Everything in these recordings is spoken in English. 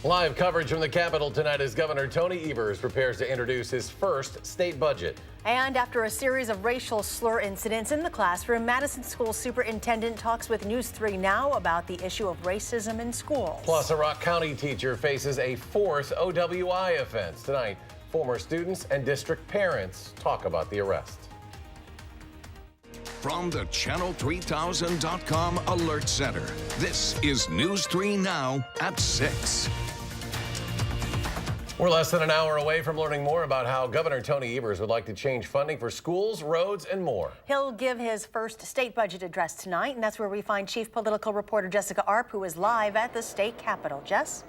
Live coverage from the Capitol tonight as Governor Tony Evers prepares to introduce his first state budget. And after a series of racial slur incidents in the classroom, Madison School Superintendent talks with News 3 Now about the issue of racism in schools. Plus, a Rock County teacher faces a fourth OWI offense. Tonight, former students and district parents talk about the arrest. From the Channel3000.com Alert Center, this is News 3 Now at 6. We're less than an hour away from learning more about how Governor Tony Evers would like to change funding for schools, roads, and more. He'll give his first state budget address tonight, and that's where we find Chief Political Reporter Jessica Arp, who is live at the state capitol. Jess?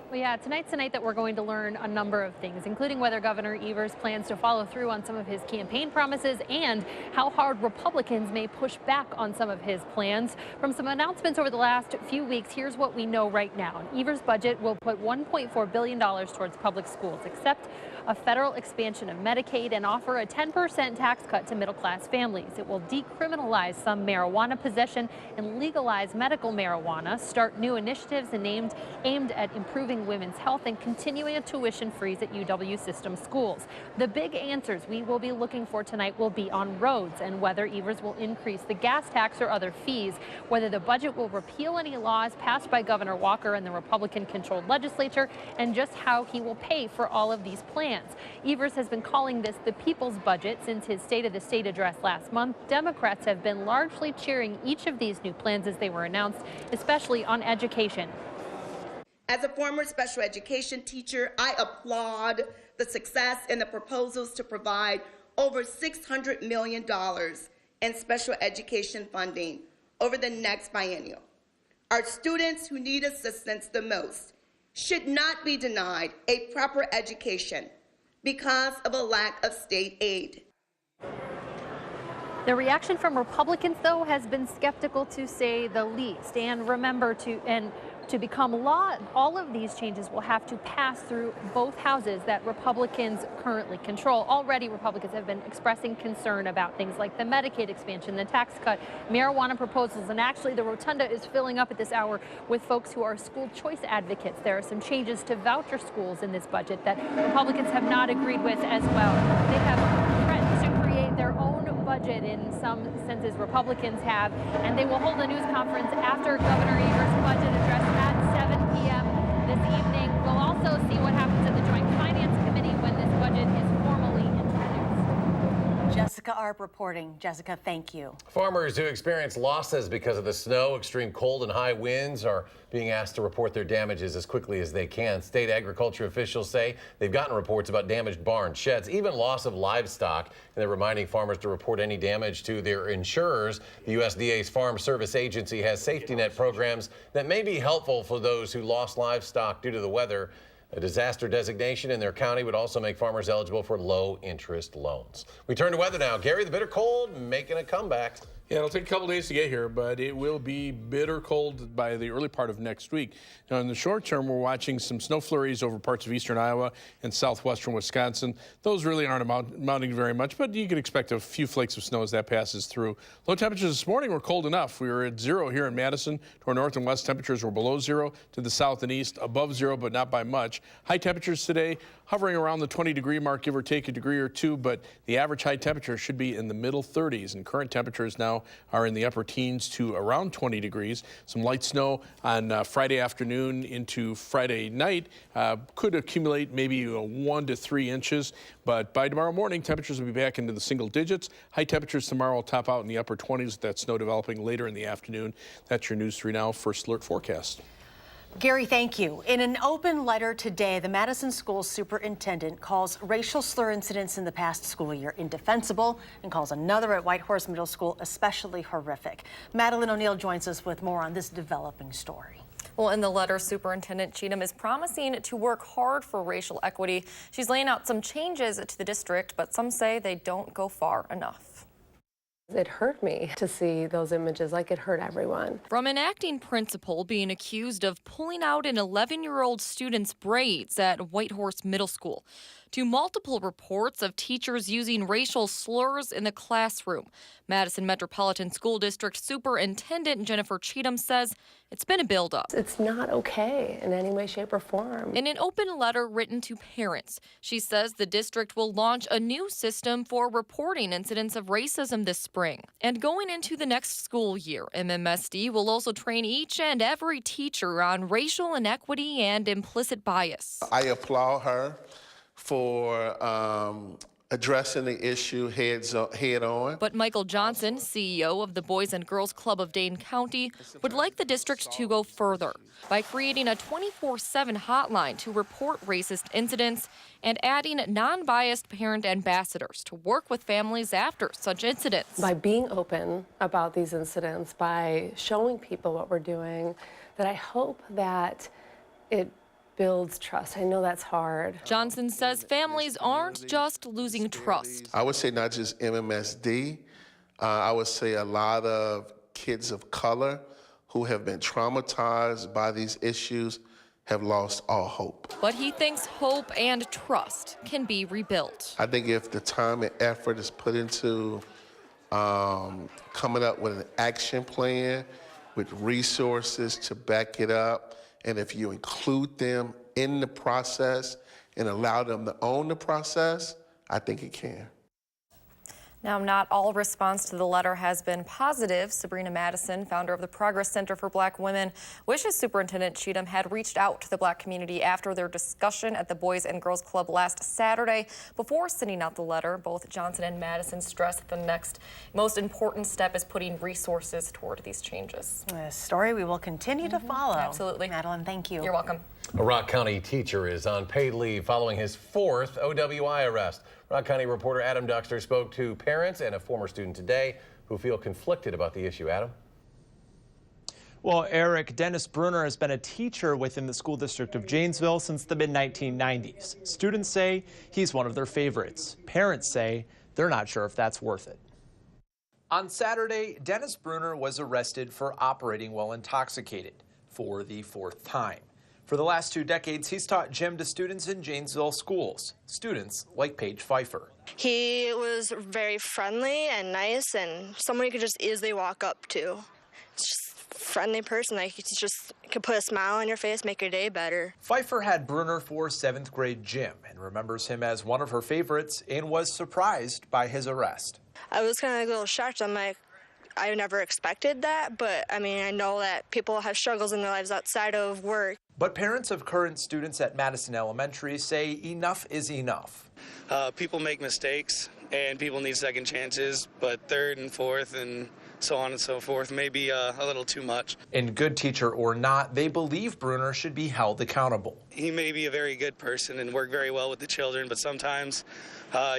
Well, yeah, tonight's the night that we're going to learn a number of things, including whether Governor Evers plans to follow through on some of his campaign promises and how hard Republicans may push back on some of his plans. From some announcements over the last few weeks, here's what we know right now. An Evers budget will put $1.4 billion towards public schools, except a federal expansion of Medicaid and offer a 10% tax cut to middle-class families. It will decriminalize some marijuana possession and legalize medical marijuana, start new initiatives aimed at improving women's health and continuing a tuition freeze at UW system schools. The big answers we will be looking for tonight will be on roads and whether Evers will increase the gas tax or other fees, whether the budget will repeal any laws passed by Governor Walker and the Republican-controlled legislature, and just how he will pay for all of these plans. Evers has been calling this the people's budget since his State of the State address last month. Democrats have been largely cheering each of these new plans as they were announced, especially on education. As a former special education teacher, I applaud the success in the proposals to provide over $600 million in special education funding over the next biennium. Our students who need assistance the most should not be denied a proper education because of a lack of state aid. The reaction from Republicans, though, has been skeptical to say the least. And remember, to become law, all of these changes will have to pass through both houses that Republicans currently control. Already, Republicans have been expressing concern about things like the Medicaid expansion, the tax cut, marijuana proposals, and actually the rotunda is filling up at this hour with folks who are school choice advocates. There are some changes to voucher schools in this budget that Republicans have not agreed with as well. They have threatened to create their own budget in some senses, Republicans have, and they will hold a news conference after Governor Evers' budget address at 7 p.m. this evening. We'll also see what happens at the Joint Finance Committee when this budget is formally introduced. Jessica Arp reporting. Jessica, thank you. Farmers who experience losses because of the snow, extreme cold, and high winds are being asked to report their damages as quickly as they can. State agriculture officials say they've gotten reports about damaged barns, sheds, even loss of livestock, and they're reminding farmers to report any damage to their insurers. The USDA's Farm Service Agency has safety net programs that may be helpful for those who lost livestock due to the weather. A disaster designation in their county would also make farmers eligible for low-interest loans. We turn to weather now. Gary, the bitter cold making a comeback. Yeah, it'll take a couple days to get here, but it will be bitter cold by the early part of next week. Now, in the short term, we're watching some snow flurries over parts of eastern Iowa and southwestern Wisconsin. Those really aren't amounting very much, but you can expect a few flakes of snow as that passes through. Low temperatures this morning were cold enough. We were at 0 here in Madison. To our north and west, temperatures were below 0. To the south and east, above 0, but not by much. High temperatures today hovering around the 20-degree mark, give or take a degree or two, but the average high temperature should be in the middle 30s, and current temperatures now are in the upper teens to around 20 degrees. Some light snow on Friday afternoon into Friday night could accumulate maybe 1 to 3 inches, but by tomorrow morning, temperatures will be back into the single digits. High temperatures tomorrow will top out in the upper 20s with that snow developing later in the afternoon. That's your News 3 Now First Alert forecast. Gary, thank you. In an open letter today, the Madison School Superintendent calls racial slur incidents in the past school year indefensible and calls another at Whitehorse Middle School especially horrific. Madeline O'Neill joins us with more on this developing story. Well, in the letter, Superintendent Cheatham is promising to work hard for racial equity. She's laying out some changes to the district, but some say they don't go far enough. It hurt me to see those images, like it hurt everyone. From an acting principal being accused of pulling out an 11-year-old student's braids at Whitehorse Middle School to multiple reports of teachers using racial slurs in the classroom. Madison Metropolitan School District Superintendent Jennifer Cheatham says it's been a buildup. It's not okay in any way, shape, or form. In an open letter written to parents, she says the district will launch a new system for reporting incidents of racism this spring. And going into the next school year, MMSD will also train each and every teacher on racial inequity and implicit bias. I applaud her for addressing the issue head on. But Michael Johnson, CEO of the Boys and Girls Club of Dane County, would like the district to go further by creating a 24/7 hotline to report racist incidents and adding non-biased parent ambassadors to work with families after such incidents. By being open about these incidents, by showing people what we're doing, that I hope that it builds trust. I know that's hard. Johnson says families aren't just losing trust. I would say not just MMSD. I would say a lot of kids of color who have been traumatized by these issues have lost all hope. But he thinks hope and trust can be rebuilt. I think if the time and effort is put into coming up with an action plan with resources to back it up, and if you include them in the process and allow them to own the process, I think it can. Now, not all response to the letter has been positive. Sabrina Madison, founder of the Progress Center for Black Women, wishes Superintendent Cheatham had reached out to the Black community after their discussion at the Boys and Girls Club last Saturday. Before sending out the letter, both Johnson and Madison stressed that the next most important step is putting resources toward these changes. A story we will continue to follow. Absolutely. Madeline, thank you. You're welcome. A Rock County teacher is on paid leave following his 4th OWI arrest. Rock County reporter Adam Duxter spoke to parents and a former student today who feel conflicted about the issue. Adam? Well, Eric, Dennis Bruner has been a teacher within the school district of Janesville since the mid-1990s. Students say he's one of their favorites. Parents say they're not sure if that's worth it. On Saturday, Dennis Bruner was arrested for operating while intoxicated for the 4th time. For the last 2 decades, he's taught gym to students in Janesville schools, students like Paige Pfeiffer. He was very friendly and nice and someone you could just easily walk up to. It's just a friendly person. Like, he just could put a smile on your face, make your day better. Pfeiffer had Bruner for 7th grade gym and remembers him as one of her favorites and was surprised by his arrest. I was kind of like a little shocked. I'm like, I never expected that, but I mean, I know that people have struggles in their lives outside of work. But parents of current students at Madison Elementary say enough is enough. People make mistakes and people need second chances, but 3rd and 4th and so on and so forth may be a little too much. And good teacher or not, they believe Bruner should be held accountable. He may be a very good person and work very well with the children, but sometimes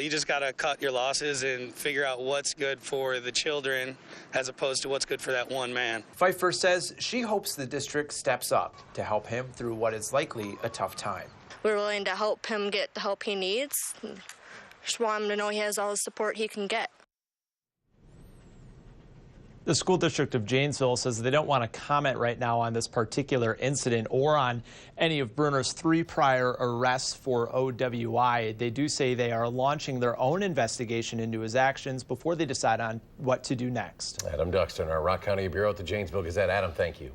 you just got to cut your losses and figure out what's good for the children as opposed to what's good for that one man. Pfeiffer says she hopes the district steps up to help him through what is likely a tough time. We're willing to help him get the help he needs. Just want him to know he has all the support he can get. The school district of Janesville says they don't want to comment right now on this particular incident or on any of Bruner's 3 prior arrests for OWI. They do say they are launching their own investigation into his actions before they decide on what to do next. Adam Duxton, our Rock County Bureau at the Janesville Gazette. Adam, thank you.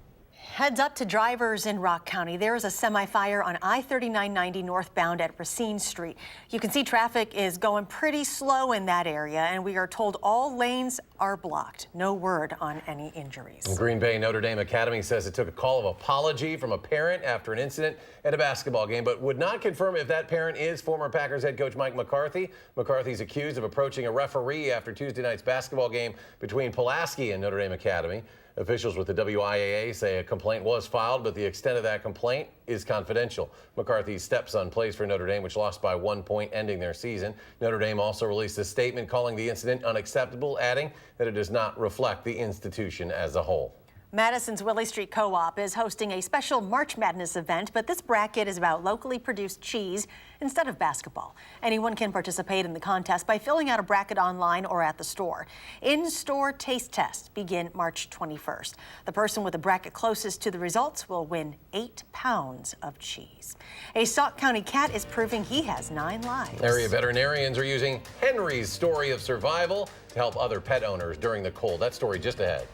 Heads up to drivers in Rock County. There is a semi-fire on I-3990 northbound at Racine Street. You can see traffic is going pretty slow in that area, and we are told all lanes are blocked. No word on any injuries. In Green Bay, Notre Dame Academy says it took a call of apology from a parent after an incident at a basketball game, but would not confirm if that parent is former Packers head coach Mike McCarthy. McCarthy's accused of approaching a referee after Tuesday night's basketball game between Pulaski and Notre Dame Academy. Officials with the WIAA say a complaint was filed, but the extent of that complaint is confidential. McCarthy's stepson plays for Notre Dame, which lost by 1 point, ending their season. Notre Dame also released a statement calling the incident unacceptable, adding that it does not reflect the institution as a whole. Madison's Willie Street Co-op is hosting a special March Madness event, but this bracket is about locally produced cheese instead of basketball. Anyone can participate in the contest by filling out a bracket online or at the store. In-store taste tests begin March 21st. The person with the bracket closest to the results will win 8 pounds of cheese. A Sauk County cat is proving he has 9 lives. Area veterinarians are using Henry's story of survival to help other pet owners during the cold. That story just ahead.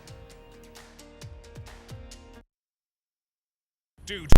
Dude.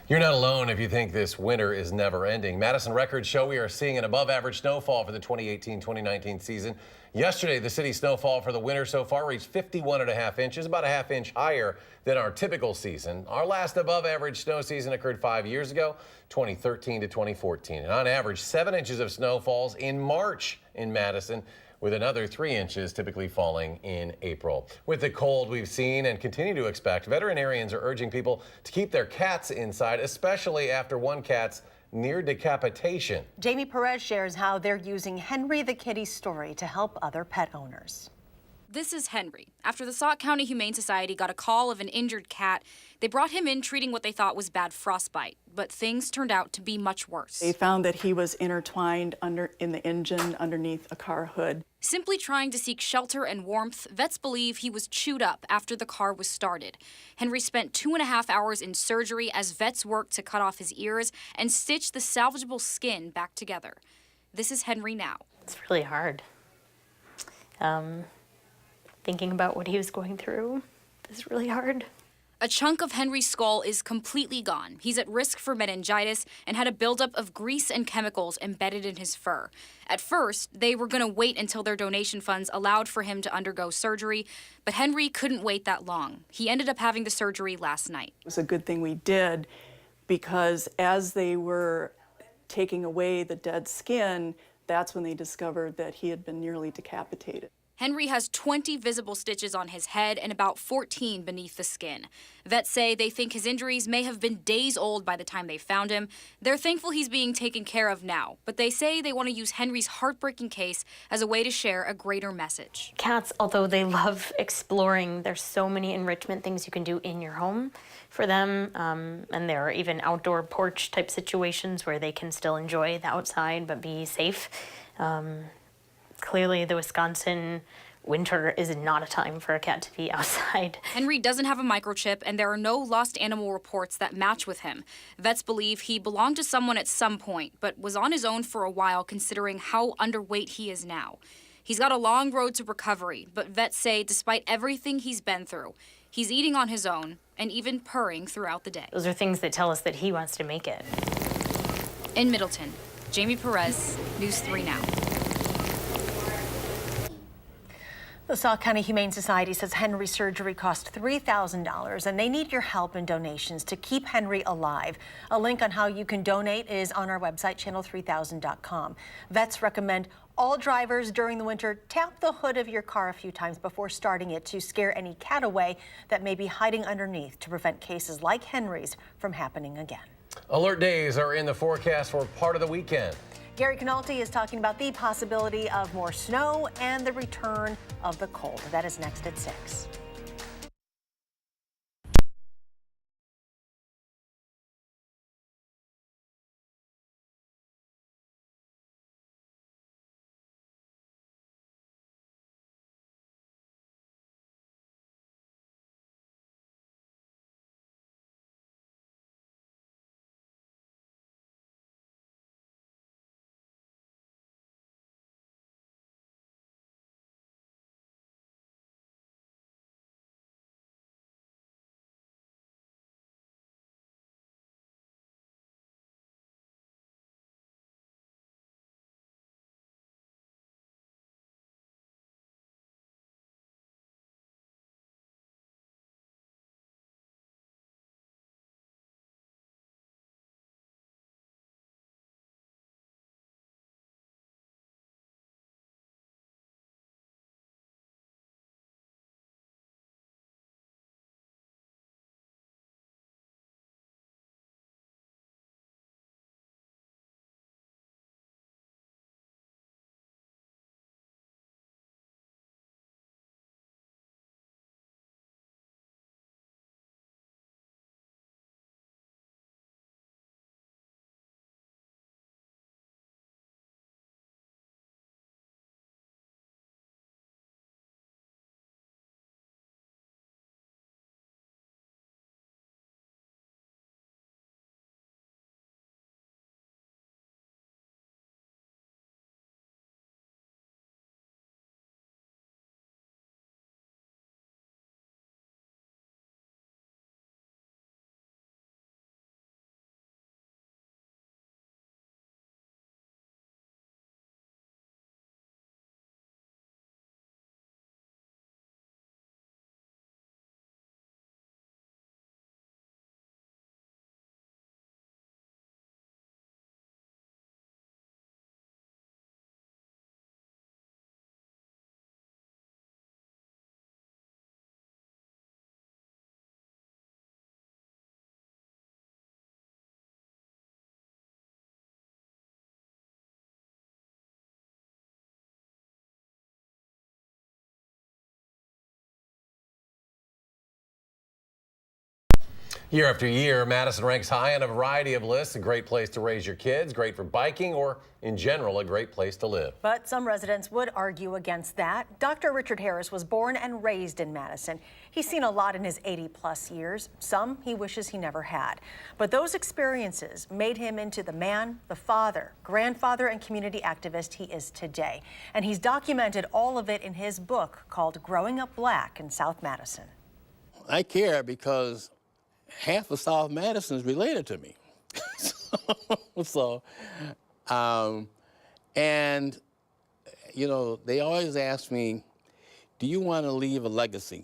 You're not alone if you think this winter is never ending. Madison records show we are seeing an above average snowfall for the 2018-2019 season. Yesterday, the city's snowfall for the winter so far reached 51.5 inches, about a half inch higher than our typical season. Our last above average snow season occurred 5 years ago, 2013 to 2014. And on average, 7 inches of snow falls in March in Madison, with another 3 inches typically falling in April. With the cold we've seen and continue to expect, veterinarians are urging people to keep their cats inside, especially after one cat's near decapitation. Jamie Perez shares how they're using Henry the Kitty's story to help other pet owners. This is Henry. After the Sauk County Humane Society got a call of an injured cat, they brought him in treating what they thought was bad frostbite, but things turned out to be much worse. They found that he was intertwined in the engine underneath a car hood. Simply trying to seek shelter and warmth, vets believe he was chewed up after the car was started. Henry spent 2.5 hours in surgery as vets worked to cut off his ears and stitch the salvageable skin back together. This is Henry now. It's really hard. Thinking about what he was going through is really hard. A chunk of Henry's skull is completely gone. He's at risk for meningitis and had a buildup of grease and chemicals embedded in his fur. At first, they were going to wait until their donation funds allowed for him to undergo surgery, but Henry couldn't wait that long. He ended up having the surgery last night. It was a good thing we did, because as they were taking away the dead skin, that's when they discovered that he had been nearly decapitated. Henry has 20 visible stitches on his head and about 14 beneath the skin. Vets say they think his injuries may have been days old by the time they found him. They're thankful he's being taken care of now, but they say they want to use Henry's heartbreaking case as a way to share a greater message. Cats, although they love exploring, there's so many enrichment things you can do in your home for them, and there are even outdoor porch type situations where they can still enjoy the outside but be safe. Clearly, the Wisconsin winter is not a time for a cat to be outside. Henry doesn't have a microchip, and there are no lost animal reports that match with him. Vets believe he belonged to someone at some point, but was on his own for a while considering how underweight he is now. He's got a long road to recovery, but vets say despite everything he's been through, He's eating on his own and even purring throughout the day. Those are things that tell us that he wants to make it. In Middleton, Jamie Perez, News 3 Now. The Sauk County Humane Society says Henry's surgery cost $3,000 and they need your help and donations to keep Henry alive. A link on how you can donate is on our website, channel3000.com. Vets recommend all drivers during the winter tap the hood of your car a few times before starting it to scare any cat away that may be hiding underneath to prevent cases like Henry's from happening again. Alert days are in the forecast for part of the weekend. Gary Canalti is talking about the possibility of more snow and the return of the cold. That is next at 6. Year after year, Madison ranks high on a variety of lists. A great place to raise your kids, great for biking, or in general, a great place to live. But some residents would argue against that. Dr. Richard Harris was born and raised in Madison. He's seen a lot in his 80-plus years. Some he wishes he never had. But those experiences made him into the man, the father, grandfather, and community activist he is today. And he's documented all of it in his book called Growing Up Black in South Madison. I care because half of South Madison is related to me. And, you know, they always ask me, do you want to leave a legacy?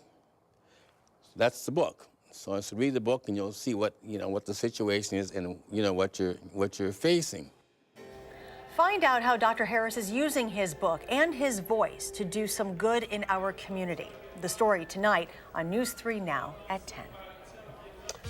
That's the book. So it's read the book and you'll see what, you know, what the situation is and, you know, what you're facing. Find out how Dr. Harris is using his book and his voice to do some good in our community. The story tonight on News 3 Now at 10.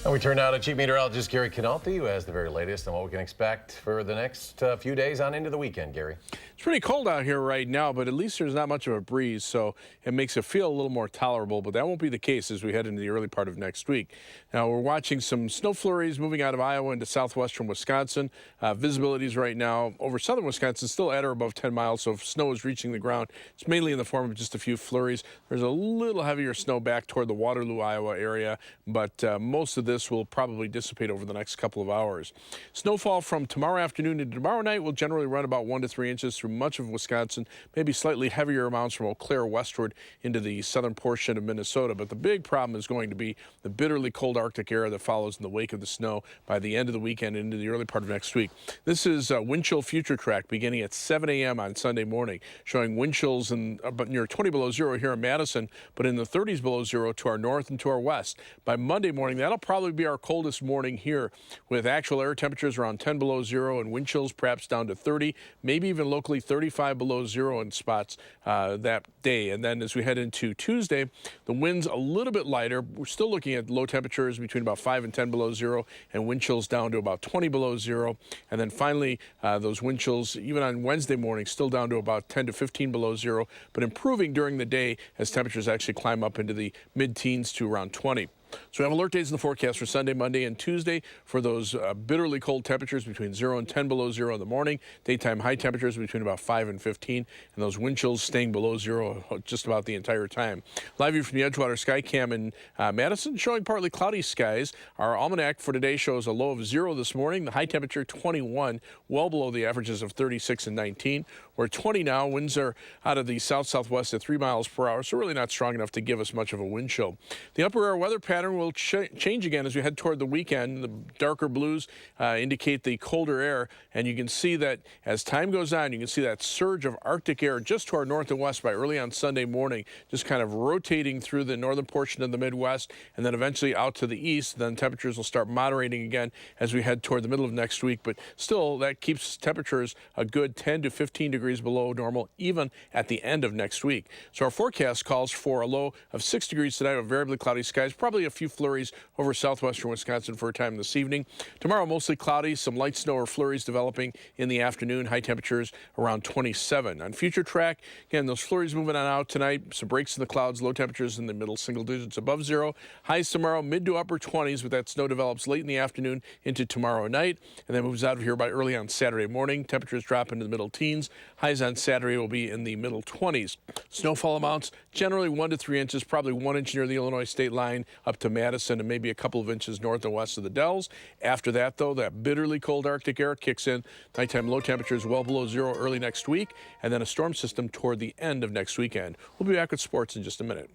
And we turn now to Chief Meteorologist Gary Canalti, who has the very latest on what we can expect for the next few days on into the weekend. Gary. It's pretty cold out here right now, but at least there's not much of a breeze, so it makes it feel a little more tolerable, but that won't be the case as we head into the early part of next week. Now, we're watching some snow flurries moving out of Iowa into southwestern Wisconsin. Visibilities right now over southern Wisconsin still at or above 10 miles, so if snow is reaching the ground, it's mainly in the form of just a few flurries. There's a little heavier snow back toward the Waterloo, Iowa area, but most of of this will probably dissipate over the next couple of hours. Snowfall from tomorrow afternoon into tomorrow night will generally run about 1 to 3 inches through much of Wisconsin, maybe slightly heavier amounts from Eau Claire westward into the southern portion of Minnesota. But the big problem is going to be the bitterly cold Arctic air that follows in the wake of the snow by the end of the weekend into the early part of next week. This is wind chill future track beginning at 7 a.m. on Sunday morning, showing wind chills in about near 20 below zero here in Madison, but in the 30s below zero to our north and to our west. By Monday morning, that'll probably be our coldest morning here, with actual air temperatures around 10 below zero and wind chills perhaps down to 30, maybe even locally 35 below zero in spots that day. And then as we head into Tuesday, the winds a little bit lighter. We're still looking at low temperatures between about 5 and 10 below zero and wind chills down to about 20 below zero. And then finally, those wind chills, even on Wednesday morning, still down to about 10 to 15 below zero, but improving during the day as temperatures actually climb up into the mid-teens to around 20. So we have alert days in the forecast for Sunday, Monday, and Tuesday for those bitterly cold temperatures between 0 and 10 below zero in the morning, daytime high temperatures between about 5 and 15, and those wind chills staying below zero just about the entire time. Live view from the Edgewater Skycam in Madison, showing partly cloudy skies. Our almanac for today shows a low of 0 this morning, the high temperature 21, well below the averages of 36 and 19. We're at 20 now. Winds are out of the south-southwest at 3 miles per hour, so really not strong enough to give us much of a wind chill. The upper air weather pattern will change again as we head toward the weekend. The darker blues indicate the colder air, and you can see that as time goes on, you can see that surge of Arctic air just to our north and west by early on Sunday morning, just kind of rotating through the northern portion of the Midwest, and then eventually out to the east. Then temperatures will start moderating again as we head toward the middle of next week, but still that keeps temperatures a good 10 to 15 degrees below normal, even at the end of next week. So our forecast calls for a low of 6 degrees tonight with variably cloudy skies, probably a few flurries over southwestern Wisconsin for a time this evening. Tomorrow, mostly cloudy, some light snow or flurries developing in the afternoon, high temperatures around 27. On future track, again, those flurries moving on out tonight, some breaks in the clouds, low temperatures in the middle single digits above zero. Highs tomorrow, mid to upper 20s, with that snow develops late in the afternoon into tomorrow night, and then moves out of here by early on Saturday morning. Temperatures drop into the middle teens. Highs on Saturday will be in the middle 20s. Snowfall amounts generally 1 to 3 inches, probably 1 inch near the Illinois state line up to Madison, and maybe a couple of inches north and west of the Dells. After that, though, that bitterly cold Arctic air kicks in. Nighttime low temperatures well below zero early next week, and then a storm system toward the end of next weekend. We'll be back with sports in just a minute.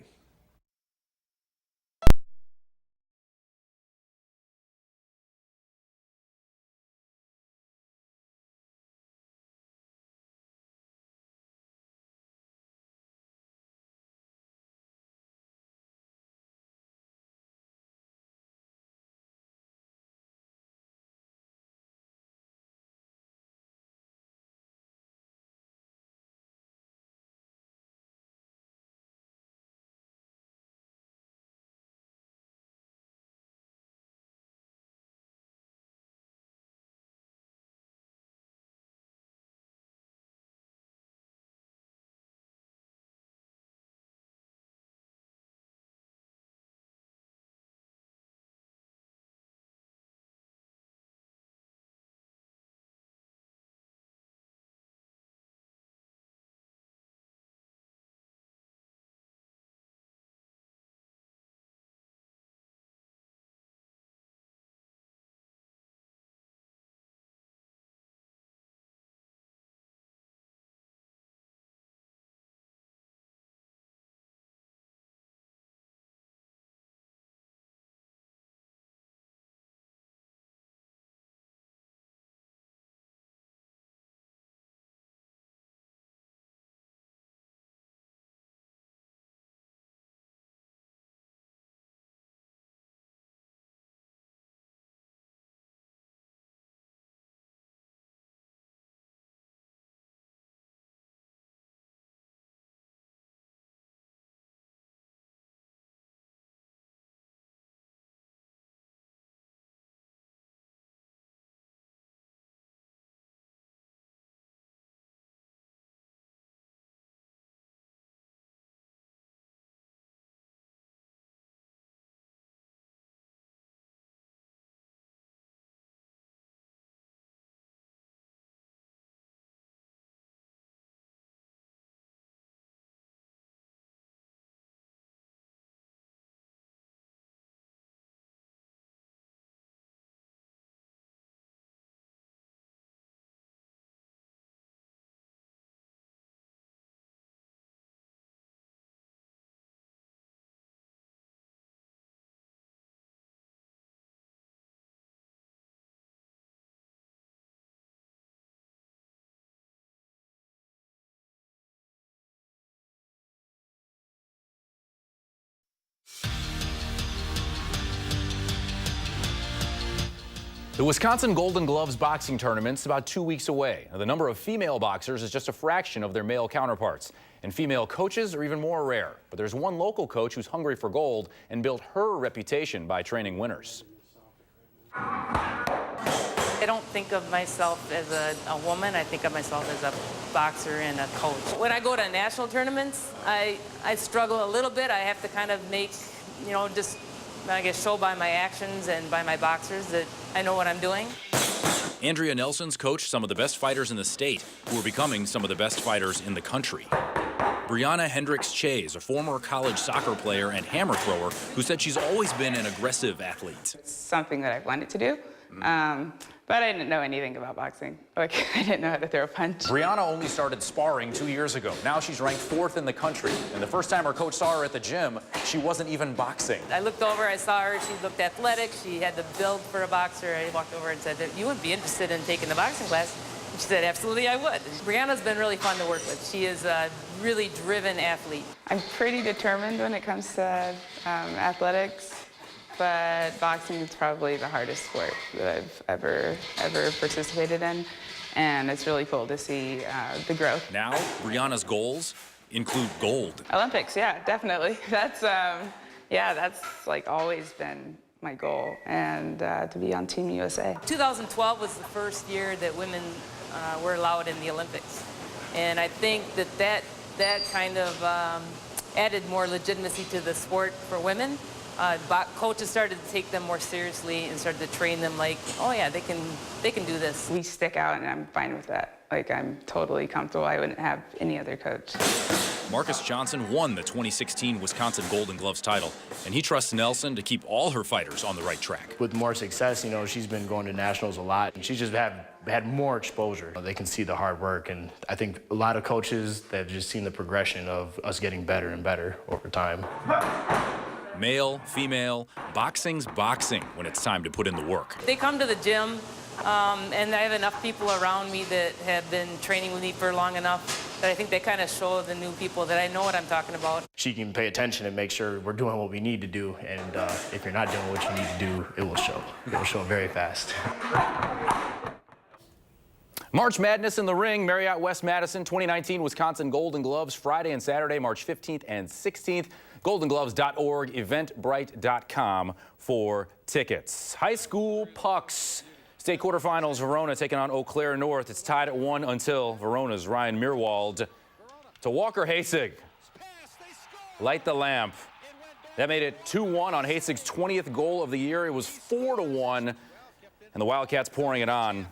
The Wisconsin Golden Gloves boxing tournament's about 2 weeks away. Now, the number of female boxers is just a fraction of their male counterparts, and female coaches are even more rare. But there's one local coach who's hungry for gold and built her reputation by training winners. I don't think of myself as a woman. I think of myself as a boxer and a coach. When I go to national tournaments, I struggle a little bit. I have to kind of make, just, I guess, show by my actions and by my boxers that I know what I'm doing. Andrea Nelson's coached some of the best fighters in the state who are becoming some of the best fighters in the country. Brianna Hendricks-Chase, a former college soccer player and hammer thrower, who said she's always been an aggressive athlete. It's something that I've wanted to do, but I didn't know anything about boxing. Like, I didn't know how to throw a punch. Brianna only started sparring 2 years ago. Now she's ranked 4th in the country. And the first time her coach saw her at the gym, she wasn't even boxing. I looked over, I saw her, she looked athletic, she had the build for a boxer. I walked over and said, you wouldn't be interested in taking the boxing class? And she said, absolutely I would. Brianna's been really fun to work with. She is a really driven athlete. I'm pretty determined when it comes to athletics, but boxing is probably the hardest sport that I've ever participated in. And it's really cool to see the growth. Now, Brianna's goals include gold. Olympics, yeah, definitely. That's like always been my goal, and to be on Team USA. 2012 was the first year that women were allowed in the Olympics. And I think that kind of added more legitimacy to the sport for women. Coaches started to take them more seriously and started to train them like, oh yeah, they can do this. We stick out, and I'm fine with that. Like, I'm totally comfortable. I wouldn't have any other coach. Marcus Johnson won the 2016 Wisconsin Golden Gloves title, and he trusts Nelson to keep all her fighters on the right track. With more success, she's been going to nationals a lot, and she's just had more exposure. They can see the hard work, and I think a lot of coaches that have just seen the progression of us getting better and better over time. Male, female, boxing's boxing when it's time to put in the work. They come to the gym, and I have enough people around me that have been training with me for long enough that I think they kind of show the new people that I know what I'm talking about. She can pay attention and make sure we're doing what we need to do, and if you're not doing what you need to do, it will show. It will show very fast. March Madness in the Ring, Marriott West Madison, 2019 Wisconsin Golden Gloves, Friday and Saturday, March 15th and 16th. GoldenGloves.org, Eventbrite.com for tickets. High school pucks. State quarterfinals, Verona taking on Eau Claire North. It's tied at 1 until Verona's Ryan Meerwald to Walker Hasig. Light the lamp. That made it 2-1 on Hasig's 20th goal of the year. It was 4-1, and the Wildcats pouring it on.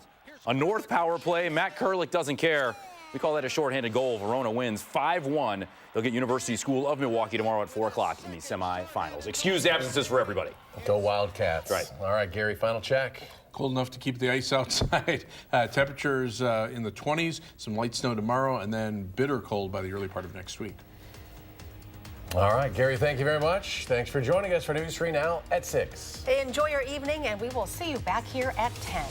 A North power play. Matt Kurlick doesn't care. We call that a shorthanded goal. Verona wins 5-1. They'll get University School of Milwaukee tomorrow at 4 o'clock in the semifinals. Excused absences for everybody. Go Wildcats. Right. All right, Gary, final check. Cold enough to keep the ice outside. Temperatures in the 20s, some light snow tomorrow, and then bitter cold by the early part of next week. All right, Gary, thank you very much. Thanks for joining us for News 3 Now at 6. Enjoy your evening, and we will see you back here at 10.